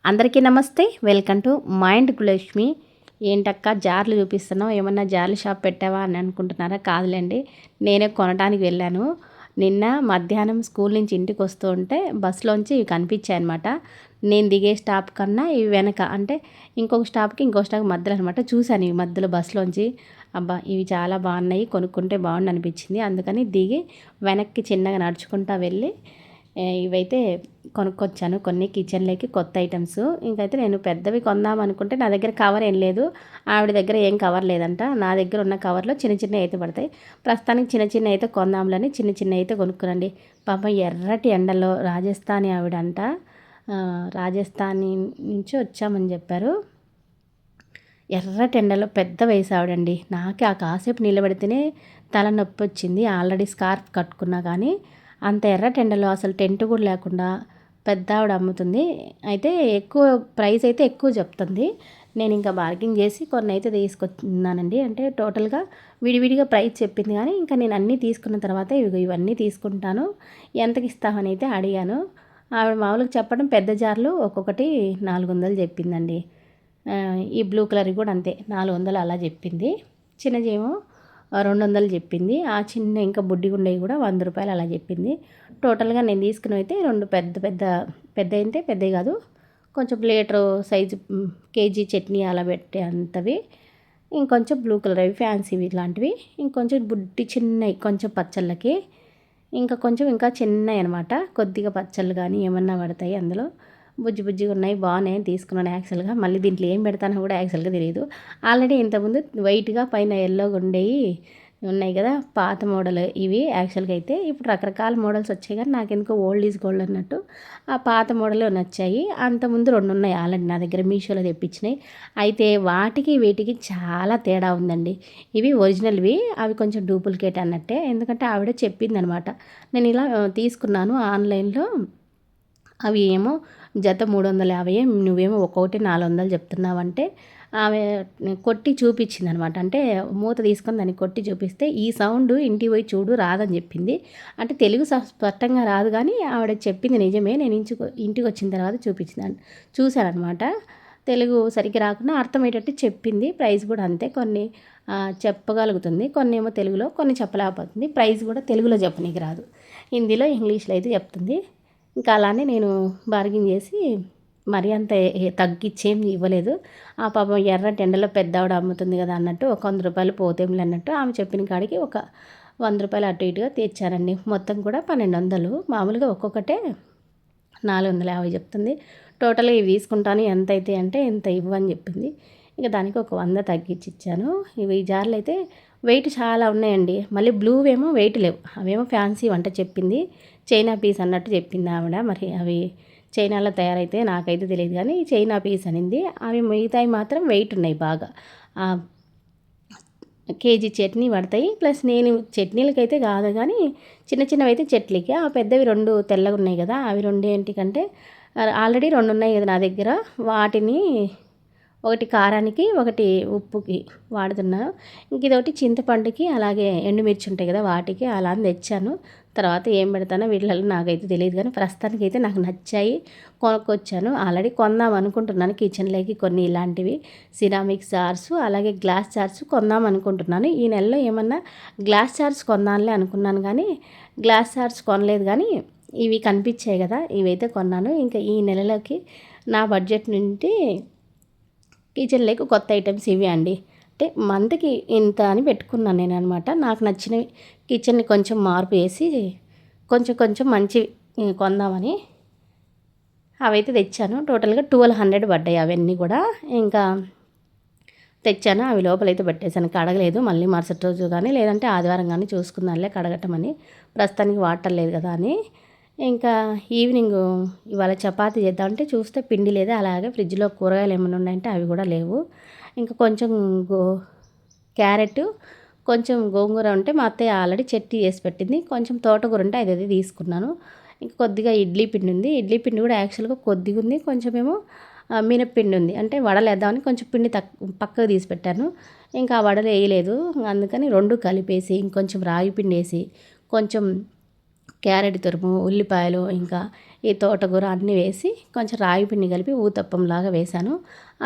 అందరికీ నమస్తే. Welcome to మైండ్ కులక్ష్మి. ఏంటక్క జార్లు చూపిస్తున్నావు, ఏమన్నా జార్ల షాప్ పెట్టావా అని అనుకుంటున్నారా? కాదులేండి, నేనే కొనడానికి వెళ్ళాను. నిన్న మధ్యాహ్నం స్కూల్ నుంచి ఇంటికి వస్తూ ఉంటే బస్సులోంచి ఇవి కనిపించాయి అనమాట. నేను దిగే స్టాప్ కన్నా ఇవి వెనక, అంటే ఇంకొక స్టాప్ మధ్యలో అనమాట. చూశాను ఇవి మధ్యలో బస్సులోంచి. అబ్బా, ఇవి చాలా బాగున్నాయి, కొనుక్కుంటే బాగుండు అనిపించింది. అందుకని దిగి వెనక్కి చిన్నగా నడుచుకుంటా వెళ్ళి ఇవైతే కొనుక్కొచ్చాను. కొన్ని కిచెన్లోకి కొత్త ఐటమ్స్. ఇంకైతే నేను పెద్దవి కొందాం అనుకుంటే నా దగ్గర కవర్ ఏం లేదు, ఆవిడ దగ్గర ఏం కవర్ లేదంట. నా దగ్గర ఉన్న కవర్లో చిన్న చిన్నవి అయితే పడతాయి. ప్రస్తుతానికి చిన్న చిన్న అయితే కొందాంలని చిన్న చిన్న అయితే కొనుక్కురండి. పాపం ఎర్రటి ఎండలో రాజస్థానీ ఆవిడ అంట, రాజస్థానీ నుంచి వచ్చామని చెప్పారు. ఎర్రటి ఎండలో పెద్ద వయసు ఆవిడండి. నాకే ఆ కాసేపు నిలబడితేనే తలనొప్పి వచ్చింది. ఆల్రెడీ స్కార్ఫ్ కట్టుకున్నా కానీ అంత ఎర్రటి ఎండలో అసలు టెంట్ కూడా లేకుండా పెద్ద ఆవిడ అమ్ముతుంది. అయితే ఎక్కువ ప్రైస్ అయితే ఎక్కువ చెప్తుంది. నేను ఇంకా బార్గింగ్ చేసి కొన్ని అయితే తీసుకొచ్చున్నానండి. అంటే టోటల్గా విడివిడిగా ప్రైస్ చెప్పింది, కానీ ఇంకా నేను అన్నీ తీసుకున్న తర్వాత ఇవన్నీ తీసుకుంటాను, ఎంతకి ఇస్తామని అయితే అడిగాను. ఆవిడ మామూలుగా చెప్పడం పెద్ద జార్లు ఒక్కొక్కటి 400 చెప్పిందండి. ఈ బ్లూ కలర్ కూడా అంతే 400 అలా చెప్పింది. చిన్నజేమో 200 చెప్పింది. ఆ చిన్న ఇంకా బుడ్డిగుండేవి కూడా 100 రూపాయలు అలా చెప్పింది. టోటల్గా నేను తీసుకున్నవి అయితే రెండు పెద్ద అయితే పెద్దవి కాదు, కొంచెం లీటరు సైజు కేజీ చట్నీ అలా పెట్టే అంతవి. ఇంకొంచెం బ్లూ కలర్ అవి ఫ్యాన్సీవి ఇలాంటివి. ఇంకొంచెం బుడ్డి చిన్నవి కొంచెం పచ్చళ్ళకి. ఇంకా చిన్నవి అనమాట. కొద్దిగా పచ్చళ్ళు కానీ ఏమన్నా పడతాయి అందులో. బుజ్జిగా ఉన్నాయి, బాగున్నాయి, తీసుకున్నాను యాక్చువల్గా. మళ్ళీ దీంట్లో ఏం పెడతానో కూడా యాక్చువల్గా తెలియదు. ఆల్రెడీ ఇంతకుముందు వైట్గా పైన ఎల్లోగా ఉండేవి ఉన్నాయి కదా, పాత మోడల్ ఇవి. యాక్చువల్గా అయితే ఇప్పుడు రకరకాల మోడల్స్ వచ్చాయి, కానీ నాకు ఎందుకో ఓల్డ్ ఈజ్ గోల్డ్ అన్నట్టు ఆ పాత మోడల్ నచ్చాయి. అంతకుముందు 2 ఉన్నాయి ఆల్రెడీ నా దగ్గర, మీషోలో తెప్పించినాయి. అయితే వాటికి వీటికి చాలా తేడా ఉందండి. ఇవి ఒరిజినల్వి, అవి కొంచెం డూప్లికేట్ అన్నట్టే. ఎందుకంటే ఆవిడ చెప్పిందనమాట. నేను ఇలా తీసుకున్నాను ఆన్లైన్లో, అవి ఏమో జత 350, నువ్వేమో ఒక్కొక్కటి 400 చెప్తున్నావంటే ఆమె కొట్టి చూపించింది అనమాట. అంటే మూత తీసుకొని దాన్ని కొట్టి చూపిస్తే ఈ సౌండ్ ఇంటికి పోయి చూడు రాదని చెప్పింది. అంటే తెలుగు స్పష్టంగా రాదు, కానీ ఆవిడ చెప్పింది నిజమే. నేను ఇంటికి వచ్చిన తర్వాత చూశానమాట. తెలుగు సరిగ్గా రాకుండా అర్థమయ్యేటట్టు చెప్పింది. ప్రైస్ కూడా అంతే, కొన్ని చెప్పగలుగుతుంది, కొన్ని ఏమో తెలుగులో, కొన్ని చెప్పలేకపోతుంది. ప్రైస్ కూడా తెలుగులో చెప్పనీకి రాదు, హిందీలో ఇంగ్లీష్లో అయితే చెప్తుంది. ఇంకా అలానే నేను బార్గింగ్ చేసి మరీ అంత తగ్గిచ్చేం ఇవ్వలేదు. ఆ పాపం ఎర్రటి ఎండలో పెద్దావిడ అమ్ముతుంది కదా అన్నట్టు ఒక 100 రూపాయలు పోతేమిలే అన్నట్టు ఆమె చెప్పిన కాడికి ఒక 100 రూపాయలు అటు ఇటుగా తెచ్చానండి. మొత్తం కూడా 1200. మామూలుగా ఒక్కొక్కటే 450 చెప్తుంది. టోటల్గా ఇవి తీసుకుంటాను ఎంత అయితే అంటే ఎంత ఇవ్వని చెప్పింది. ఇక దానికి ఒక 100 తగ్గించి ఇచ్చాను. ఇవి ఈ జార్లు అయితే వెయిట్ చాలా ఉన్నాయండి. మళ్ళీ బ్లూ ఏమో వెయిట్ లేవు, అవేమో ఫ్యాన్సీ వంట చెప్పింది, చైనా పీస్ అన్నట్టు చెప్పింది ఆవిడ. మరి అవి చైనాలో తయారైతే నాకైతే తెలియదు, కానీ చైనా పీస్ అనింది. అవి మిగతాయి మాత్రం వెయిట్ ఉన్నాయి బాగా. కేజీ చట్నీ పడతాయి. ప్లస్ నేను చట్నీలకైతే కాదు, కానీ చిన్న చిన్నవి అయితే చట్నీకి. ఆ పెద్దవి 2 తెల్లగా ఉన్నాయి కదా, అవి 2 ఏంటికంటే ఆల్రెడీ 2 ఉన్నాయి కదా నా దగ్గర, వాటిని ఒకటి కారానికి ఒకటి ఉప్పుకి వాడుతున్నాను. ఇంక ఇదొకటి చింతపండుకి, అలాగే ఎండుమిర్చి ఉంటాయి కదా వాటికి అలా అని తెచ్చాను. తర్వాత ఏం పెడతానో వీటిలో నాకైతే తెలియదు, కానీ ప్రస్తుతానికి అయితే నాకు నచ్చాయి, కొనుక్కొచ్చాను. ఆల్రెడీ కొందాం అనుకుంటున్నాను కిచెన్లోకి కొన్ని ఇలాంటివి సిరామిక్ జార్స్, అలాగే గ్లాస్ జార్స్ కొందాం అనుకుంటున్నాను. ఈ నెలలో ఏమన్నా గ్లాస్ జార్స్ కొందాంలే అనుకున్నాను, కానీ గ్లాస్ జార్స్ కొనలేదు. కానీ ఇవి కనిపించాయి కదా, ఇవైతే కొన్నాను. ఇంకా ఈ నెలలోకి నా బడ్జెట్ నుండి కిచెన్లోకి కొత్త ఐటమ్స్ ఇవి అండి. అంటే మంత్కి ఇంత అని పెట్టుకున్నాను నేను అనమాట. నాకు నచ్చినవి కిచెన్ని కొంచెం మార్పు చేసి కొంచెం మంచి కొందామని అవైతే తెచ్చాను. టోటల్గా 1200 పడ్డాయి అవన్నీ కూడా. ఇంకా తెచ్చాను, అవి లోపలైతే పెట్టేశాను, కడగలేదు. మళ్ళీ మరుసటి రోజు కానీ లేదంటే ఆదివారం కానీ చూసుకుందాంలే కడగటమని, ప్రస్తుతానికి వాటర్ లేదు కదా అని. ఇంకా ఈవినింగ్ ఇవాళ చపాతీ చేద్దామంటే చూస్తే పిండి లేదు. అలాగే ఫ్రిడ్జ్లో కూరగాయలు ఏమైనా ఉన్నాయంటే అవి కూడా లేవు. ఇంకా కొంచెం క్యారెట్, కొంచెం గోంగూర ఉంటే మా అత్తయ్య ఆల్రెడీ చట్నీ చేసి పెట్టింది. కొంచెం తోటకూర ఉంటే అది తీసుకున్నాను. ఇంకా కొద్దిగా ఇడ్లీ పిండి ఉంది. ఇడ్లీ పిండి కూడా యాక్చువల్గా కొద్దిగా ఉంది, కొంచెం ఏమో మినప్పిండి ఉంది. అంటే వడలు వేద్దామని కొంచెం పిండి పక్కకు తీసి పెట్టాను. ఇంకా ఆ వడలు వేయలేదు, అందుకని 2 కలిపేసి ఇంకొంచెం రాగి పిండి వేసి కొంచెం క్యారెట్ తురుము, ఉల్లిపాయలు, ఇంకా ఈ తోటకూర అన్నీ వేసి కొంచెం రాగి పిండి కలిపి ఊతప్పంలాగా వేశాను.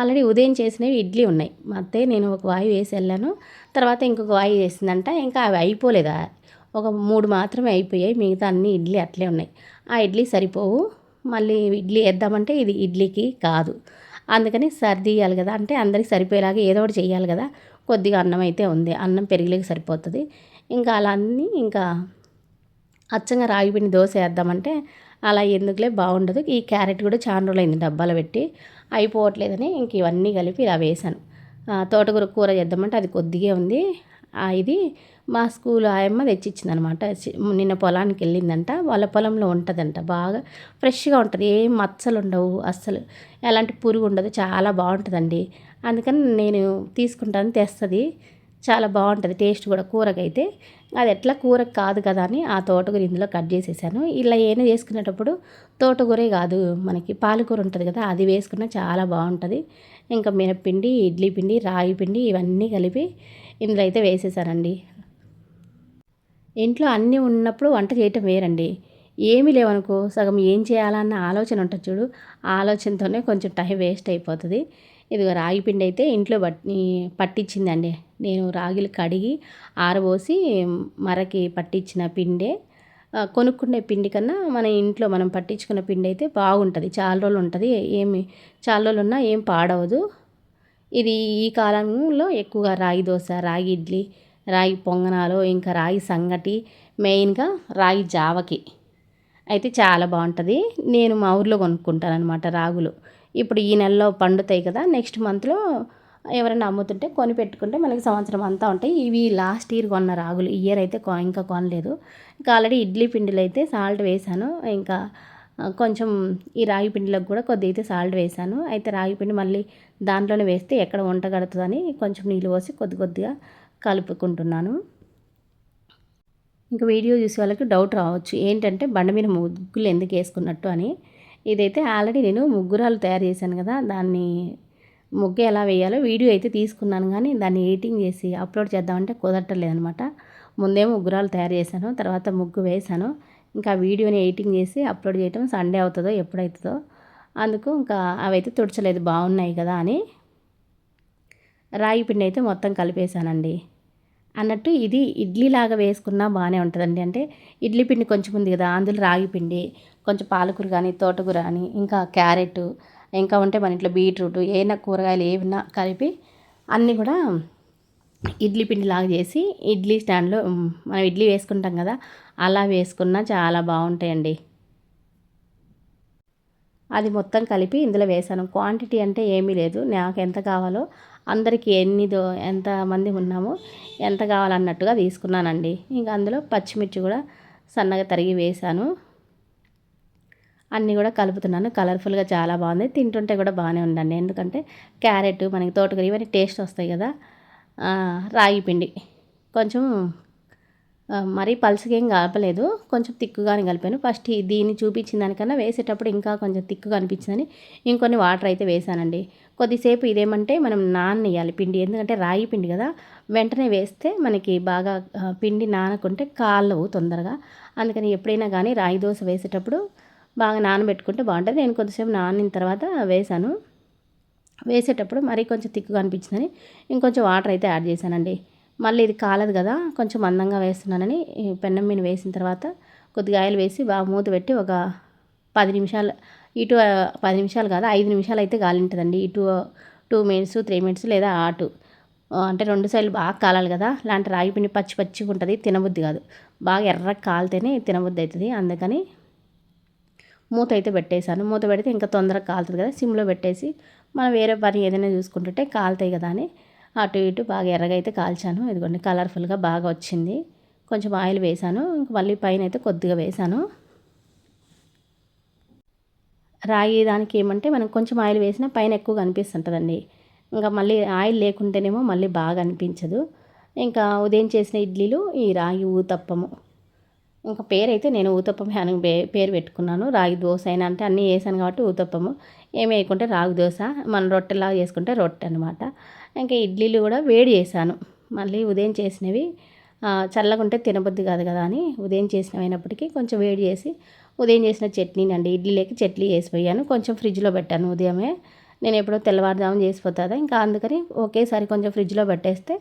ఆల్రెడీ ఉదయం చేసినవి ఇడ్లీ ఉన్నాయి. మా అత్తయ్య నేను ఒక వాయి వేసి వెళ్ళాను. తర్వాత ఇంకొక వాయి వేసిందంట. ఇంకా అవి అయిపోలేదు. ఒక 3 మాత్రమే అయిపోయాయి. మిగతా అన్ని ఇడ్లీ అట్లే ఉన్నాయి. ఆ ఇడ్లీ సరిపోవు. మళ్ళీ ఇడ్లీ వేద్దామంటే ఇది ఇడ్లీకి కాదు. అందుకని సర్దియాలి కదా, అంటే అందరికి సరిపోయేలాగా ఏదో ఒకటి చేయాలి కదా. కొద్దిగా అన్నం అయితే ఉంది. అన్నం పెరిగిలేకి సరిపోతుంది. ఇంకా అలా అన్నీ ఇంకా అచ్చంగా రాగి పిండి దోశ వేద్దామంటే అలా ఎందుకులే, బాగుండదు. ఈ క్యారెట్ కూడా చాలా రోజులైంది డబ్బాలో పెట్టి, అయిపోవట్లేదని ఇంక ఇవన్నీ కలిపి ఇలా వేశాను. తోటకూర కూర చేద్దామంటే అది కొద్దిగా ఉంది. ఇది మా స్కూల్ ఆయమ్మ తెచ్చిచ్చిందనమాట. నిన్న పొలానికి వెళ్ళిందంట. వాళ్ళ పొలంలో ఉంటుందంట. బాగా ఫ్రెష్గా ఉంటుంది. ఏం మచ్చలు ఉండవు అస్సలు, ఎలాంటి పురుగు ఉండదు. చాలా బాగుంటుందండి. అందుకని నేను తీసుకుంటాను, తెస్తుంది. చాలా బాగుంటుంది టేస్ట్ కూడా కూరకైతే. అది ఎట్లా కూరకు కాదు కదా అని ఆ తోటకూర ఇందులో కట్ చేసేసాను. ఇలా ఏమైనా చేసుకునేటప్పుడు తోటకూరే కాదు, మనకి పాలకూర ఉంటుంది కదా, అది వేసుకున్నా చాలా బాగుంటుంది. ఇంకా మినప్పిండి, ఇడ్లీ పిండి, రాగి పిండి ఇవన్నీ కలిపి ఇందులో అయితే వేసేసానండి. ఇంట్లో అన్నీ ఉన్నప్పుడు వంట చేయటం వేరండి. ఏమీ లేవనుకో సగం ఏం చేయాలన్న ఆలోచన ఉంటుంది చూడు, ఆ ఆలోచనతోనే కొంచెం టైం వేస్ట్ అయిపోతుంది. ఇదిగో రాగి పిండి అయితే ఇంట్లో పట్టించిందండి. నేను రాగిలు కడిగి ఆరబోసి మరకి పట్టించిన పిండే. కొనుక్కునే పిండి కన్నా మన ఇంట్లో మనం పట్టించుకున్న పిండి అయితే బాగుంటుంది. చాలా రోజులు ఉంటుంది. చాలా రోజులు ఉన్నా ఏం పాడవదు. ఇది ఈ కాలంలో ఎక్కువగా రాగి దోశ, రాగి ఇడ్లీ, రాగి పొంగనాలు, ఇంకా రాగి సంగటి, మెయిన్గా రాగి జావకి అయితే చాలా బాగుంటుంది. నేను మా ఊర్లో కొనుక్కుంటాను అనమాట రాగులు. ఇప్పుడు ఈ నెలలో పండుతాయి కదా, నెక్స్ట్ మంత్లో ఎవరైనా అమ్ముతుంటే కొని పెట్టుకుంటే మనకి సంవత్సరం అంతా ఉంటాయి. ఇవి లాస్ట్ ఇయర్ కొన్న రాగులు, ఈ ఇయర్ అయితే ఇంకా కొనలేదు. ఇంకా ఆల్రెడీ ఇడ్లీ పిండిలో అయితే సాల్ట్ వేసాను. ఇంకా కొంచెం ఈ రాగి పిండిలోకి కూడా కొద్దిగా అయితే సాల్ట్ వేసాను. అయితే రాగి పిండి మళ్ళీ దాంట్లోనే వేస్తే ఎక్కడ వంట కడుతుందని కొంచెం నీళ్ళు పోసి కొద్దిగా కలుపుకుంటున్నాను. ఇంకా వీడియో చూసే వాళ్ళకి డౌట్ రావచ్చు, ఏంటంటే బండ మీద ముగ్గులు ఎందుకు వేసుకున్నట్టు అని. ఇదైతే ఆల్రెడీ నేను ముగ్గురాలు తయారు చేశాను కదా, దాన్ని ముగ్గు ఎలా వేయాలో వీడియో అయితే తీసుకున్నాను, కానీ దాన్ని ఎడిటింగ్ చేసి అప్లోడ్ చేద్దామంటే కుదరట్లేదనమాట. ముందేమో ముగ్గురాలు తయారు చేశాను, తర్వాత ముగ్గు వేశాను. ఇంకా వీడియోని ఎడిటింగ్ చేసి అప్లోడ్ చేయటం సండే అవుతుందో ఎప్పుడవుతుందో, అందుకు ఇంకా అవైతే తుడచలేదు, బాగున్నాయి కదా అని. రాగి పిండి అయితే మొత్తం కలిపేశానండి. అన్నట్టు ఇది ఇడ్లీలాగా వేసుకున్నా బాగానే ఉంటుందండి. అంటే ఇడ్లీ పిండి కొంచెం ఉంది కదా, అందులో రాగి పిండి, కొంచెం పాలకూర కానీ, తోటకూర కానీ, ఇంకా క్యారెట్, ఇంకా ఉంటే మన ఇంట్లో బీట్రూట్, ఏమైనా కూరగాయలు ఏమైనా కలిపి అన్నీ కూడా ఇడ్లీ పిండిలాగా చేసి ఇడ్లీ స్టాండ్లో మనం ఇడ్లీ వేసుకుంటాం కదా, అలా వేసుకున్నా చాలా బాగుంటాయండి. అది మొత్తం కలిపి ఇందులో వేసాను. క్వాంటిటీ అంటే ఏమీ లేదు, నాకు ఎంత కావాలో అందరికీ ఎంతమంది ఉన్నామో ఎంత కావాలన్నట్టుగా తీసుకున్నానండి. ఇంకా అందులో పచ్చిమిర్చి కూడా సన్నగా తరిగి వేసాను. అన్నీ కూడా కలుపుతున్నాను. కలర్ఫుల్గా చాలా బాగుంది. తింటుంటే కూడా బాగానే ఉందండి. ఎందుకంటే క్యారెట్, మనకి తోటకూర ఇవన్నీ టేస్ట్ వస్తాయి కదా. రాగి పిండి కొంచెం మరీ పలుచగా ఏం కలపలేదు, కొంచెం తిక్కుగానే కలిపాను. ఫస్ట్ దీన్ని చూపించిన దానికన్నా వేసేటప్పుడు ఇంకా కొంచెం తిక్కుగా అనిపించిందని ఇంకొన్ని వాటర్ అయితే వేసానండి. కొద్దిసేపు ఇదేమంటే మనం నాననియాలి పిండి, ఎందుకంటే రాగి పిండి కదా, వెంటనే వేస్తే మనకి బాగా పిండి నానకుంటే కాలవు తొందరగా. అందుకని ఎప్పుడైనా కానీ రాగి దోశ వేసేటప్పుడు బాగా నానబెట్టుకుంటే బాగుంటుంది. నేను కొద్దిసేపు నానిన తర్వాత వేసాను. వేసేటప్పుడు మరీ కొంచెం తిక్కుగా అనిపించిందని ఇంకొంచెం వాటర్ అయితే యాడ్ చేశానండి. మళ్ళీ ఇది కాలదు కదా, కొంచెం మందంగా వేస్తున్నానని పెన్నం మీద వేసిన తర్వాత కొద్దిగా ఆయిల్ వేసి బాగా మూత పెట్టి ఒక 10 నిమిషాలు, ఇటు 10 నిమిషాలు కాదు 5 నిమిషాలు అయితే కాలింటుందండి. ఇటు 2 మినిట్స్ 3 మినిట్స్ లేదా అటు, అంటే 2 సైడ్లు బాగా కాలాలి కదా. ఇలాంటి రాగి పిండి పచ్చిగా ఉంటుంది, తినబుద్ధి కాదు. బాగా ఎర్రగా కాలితేనే తినబుద్ధి అవుతుంది. అందుకని మూత అయితే పెట్టేశాను. మూత పెడితే ఇంకా తొందరగా కాలుతుంది కదా, సిమ్లో పెట్టేసి మనం వేరే పని ఏదైనా చూసుకుంటుంటే కాలుతాయి కదా అని అటు ఇటు బాగా ఎర్రగా అయితే కాల్చాను. ఇదిగోండి కలర్ఫుల్గా బాగా వచ్చింది. కొంచెం ఆయిల్ వేసాను, ఇంక మళ్ళీ పైన అయితే కొద్దిగా వేసాను. రాగి దానికి ఏమంటే మనం కొంచెం ఆయిల్ వేసినా పైన ఎక్కువగా అనిపిస్తుంటుందండి. ఇంకా మళ్ళీ ఆయిల్ లేకుంటేనేమో మళ్ళీ బాగా అనిపించదు. ఇంకా ఉదయం చేసిన ఇడ్లీలు ఈ రాగి ఊతప్పము. ఇంకా పేరైతే నేను ఊతప్పమే అని పేరు పెట్టుకున్నాను. రాగి దోశ అయినా అంటే అన్నీ వేసాను కాబట్టి ఊతప్పము, ఏమి వేయకుంటే రాగి దోశ, మనం రొట్టెలాగా చేసుకుంటే రొట్టె అనమాట. ఇంకా ఇడ్లీలు కూడా వేడి చేశాను. మళ్ళీ ఉదయం చేసినవి చల్లగా ఉంటే తినబుద్ధి కాదు కదా అని ఉదయం చేసినమైనప్పటికీ కొంచెం వేడి చేసి ఉదయం చేసిన చట్నీనండి, ఇడ్లీలోకి చట్నీ వేసిపోయాను. కొంచెం ఫ్రిడ్జ్లో పెట్టాను ఉదయమే. నేను ఎప్పుడో తెల్లవారుజామున చేసిపోతుందా, ఇంకా అందుకని ఒకేసారి కొంచెం ఫ్రిడ్జ్లో పెట్టేస్తే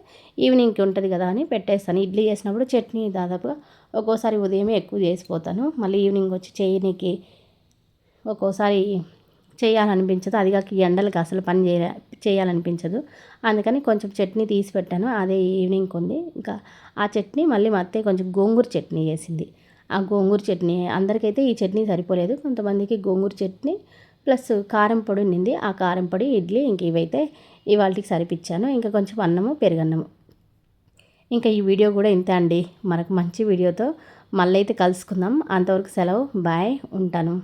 ఈవినింగ్కి ఉంటుంది కదా అని పెట్టేస్తాను. ఇడ్లీ చేసినప్పుడు చట్నీ దాదాపుగా ఒక్కోసారి ఉదయమే ఎక్కువ చేసిపోతాను, మళ్ళీ ఈవినింగ్ వచ్చి చేయనీకి ఒక్కోసారి చేయాలనిపించదు. అది కాక ఈ ఎండలకి అసలు పని చేయాలనిపించదు. అందుకని కొంచెం చట్నీ తీసి పెట్టాను, అదే ఈవినింగ్కి ఉంది. ఇంకా ఆ చట్నీ మళ్ళీ మా అత్తయ్య కొంచెం గోంగూర చట్నీ చేసింది. ఆ గోంగూర చట్నీ అందరికైతే ఈ చట్నీ సరిపోలేదు, కొంతమందికి గోంగూర చట్నీ ప్లస్ కారం పొడి ఉండింది. ఆ కారం పొడి ఇడ్లీ ఇంక ఇవైతే ఇవాళకి సరిపించాను. ఇంకా కొంచెం అన్నము పెరుగన్నము. ఇంకా ఈ వీడియో కూడా ఇంతే అండి. మనకు మంచి వీడియోతో మళ్ళీ అయితే కలుసుకుందాం. అంతవరకు సెలవు, బాయ్, ఉంటాను.